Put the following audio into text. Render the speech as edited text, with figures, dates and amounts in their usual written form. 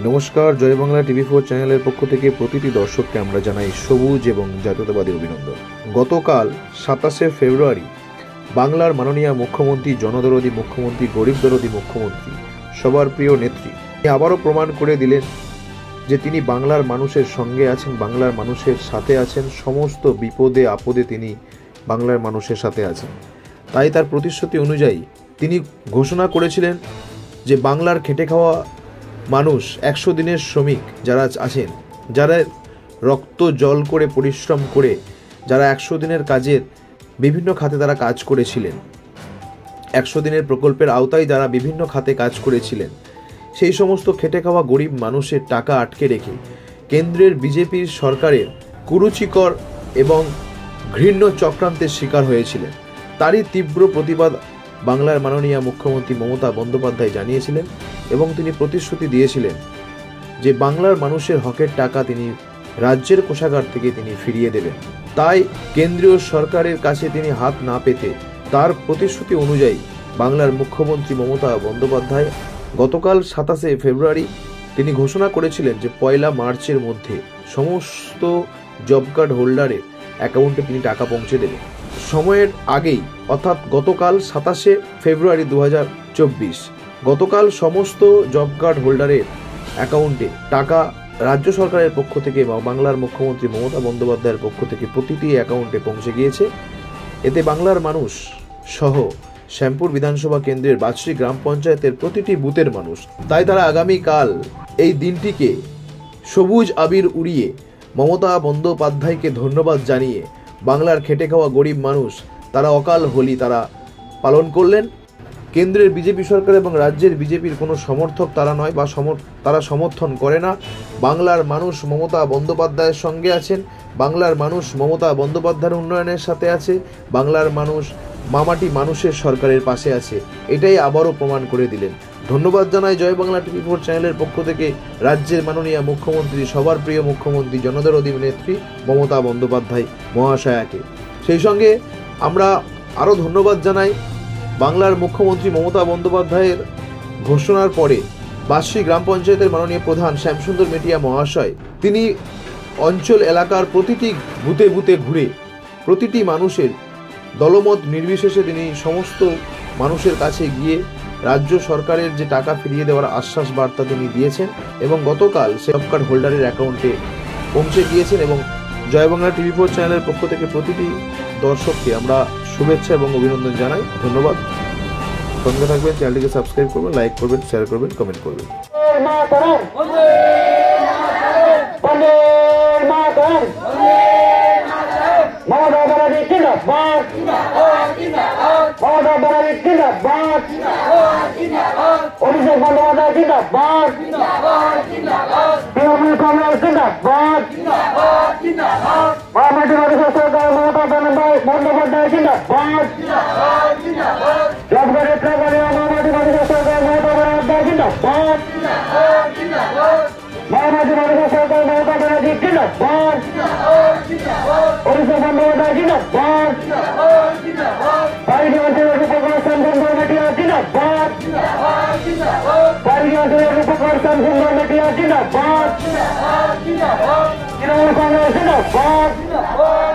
নমস্কার, জয় বাংলা টিভি4 চ্যানেলের পক্ষ থেকে প্রতিটি দর্শককে আমরা জানাই সবুজ এবং জাতীয়তাবাদী অভিনন্দন। গতকাল 27শে ফেব্রুয়ারি বাংলার মাননীয় মুখ্যমন্ত্রী, জনদরদী মুখ্যমন্ত্রী, গরিব দরদী মুখ্যমন্ত্রী, সবার প্রিয় নেত্রী আবারও প্রমাণ করে দিলেন যে তিনি বাংলার মানুষের সঙ্গে আছেন, বাংলার মানুষের সাথে আছেন, সমস্ত বিপদে আপদে তিনি বাংলার মানুষের সাথে আছেন। তাই তার প্রতিশ্রুতি অনুযায়ী তিনি ঘোষণা করেছিলেন যে বাংলার খেটে খাওয়া মানুষ, 100 দিনের শ্রমিক যারা আছেন, যারা রক্ত জল করে পরিশ্রম করে, যারা 100 দিনের কাজের বিভিন্ন খাতে তারা কাজ করেছিলেন, 100 দিনের প্রকল্পের আওতায় যারা বিভিন্ন খাতে কাজ করেছিলেন, সেই সমস্ত খেটে খাওয়া গরিব মানুষের টাকা আটকে রেখে কেন্দ্রের বিজেপির সরকারের কুরুচিকর এবং ঘৃণ্য চক্রান্তের শিকার হয়েছিলেন। তারই তীব্র প্রতিবাদ বাংলার মাননীয় মুখ্যমন্ত্রী মমতা বন্দ্যোপাধ্যায় জানিয়েছিলেন এবং তিনি প্রতিশ্রুতি দিয়েছিলেন যে বাংলার মানুষের হকের টাকা তিনি রাজ্যের কোষাগার থেকে তিনি ফিরিয়ে দেবেন। তাই কেন্দ্রীয় সরকারের কাছে তিনি হাত না পেতে তার প্রতিশ্রুতি অনুযায়ী বাংলার মুখ্যমন্ত্রী মমতা বন্দ্যোপাধ্যায় গতকাল 27শে ফেব্রুয়ারি তিনি ঘোষণা করেছিলেন যে 1 মার্চের মধ্যে সমস্ত জব কার্ড হোল্ডারের অ্যাকাউন্টে তিনি টাকা পৌঁছে দেবেন। সময়ের আগেই, অর্থাৎ গতকাল 27শে ফেব্রুয়ারি 2024 গতকাল সমস্ত জব কার্ড হোল্ডারের অ্যাকাউন্টে টাকা রাজ্য সরকারের পক্ষ থেকে বা বাংলার মুখ্যমন্ত্রী মমতা বন্দ্যোপাধ্যায়ের পক্ষ থেকে প্রতিটি অ্যাকাউন্টে পৌঁছে গিয়েছে। এতে বাংলার মানুষ সহ শ্যামপুর বিধানসভা কেন্দ্রের বাছড়ি গ্রাম পঞ্চায়েতের প্রতিটি বুথের মানুষ, তাই তারা আগামীকাল এই দিনটিকে সবুজ আবির উড়িয়ে মমতা বন্দ্যোপাধ্যায়কে ধন্যবাদ জানিয়ে বাংলার খেটে খাওয়া গরিব মানুষ তারা অকাল হোলি তারা পালন করলেন। কেন্দ্রের বিজেপি সরকার এবং রাজ্যের বিজেপির কোনো সমর্থক তারা নয় বা তারা সমর্থন করে না। বাংলার মানুষ মমতা বন্দ্যোপাধ্যায়ের সঙ্গে আছেন, বাংলার মানুষ মমতা বন্দ্যোপাধ্যায়ের উন্নয়নের সাথে আছে, বাংলার মানুষ মামাটি মানুষের সরকারের পাশে আছে। এটাই আবারও প্রমাণ করে দিলেন। ধন্যবাদ জানাই জয় বাংলা টিভি4 চ্যানেলের পক্ষ থেকে রাজ্যের মাননীয় মুখ্যমন্ত্রী, সবার প্রিয় মুখ্যমন্ত্রী, জনদরদী নেত্রী মমতা বন্দ্যোপাধ্যায় মহাশয়াকে। সেই সঙ্গে আমরা আরও ধন্যবাদ জানাই বাংলার মুখ্যমন্ত্রী মমতা বন্দ্যোপাধ্যায়ের ঘোষণার পরে বাঁশি গ্রাম পঞ্চায়েতের মাননীয় প্রধান শ্যামসুন্দর মেটিয়া মহাশয়, তিনি অঞ্চল এলাকার প্রতিটি বুথে বুথে ঘুরে প্রতিটি মানুষের দলমত নির্বিশেষে তিনি সমস্ত মানুষের কাছে গিয়ে রাজ্য সরকারের যে টাকা ফিরিয়ে দেওয়ার আশ্বাস বার্তা তিনি দিয়েছেন এবং গতকাল জব কার্ড হোল্ডারের অ্যাকাউন্টে পৌঁছে গিয়েছেন। এবং জয় বাংলা টিভি4 চ্যানেলের পক্ষ থেকে প্রতিটি দর্শককে আমরা শুভেচ্ছা এবং অভিনন্দন জানাই। ধন্যবাদ। সঙ্গে থাকবেন, চ্যানেলটিকে সাবস্ক্রাইব করবেন, লাইক করবেন, শেয়ার করবেন, কমেন্ট করবেন। Jinnah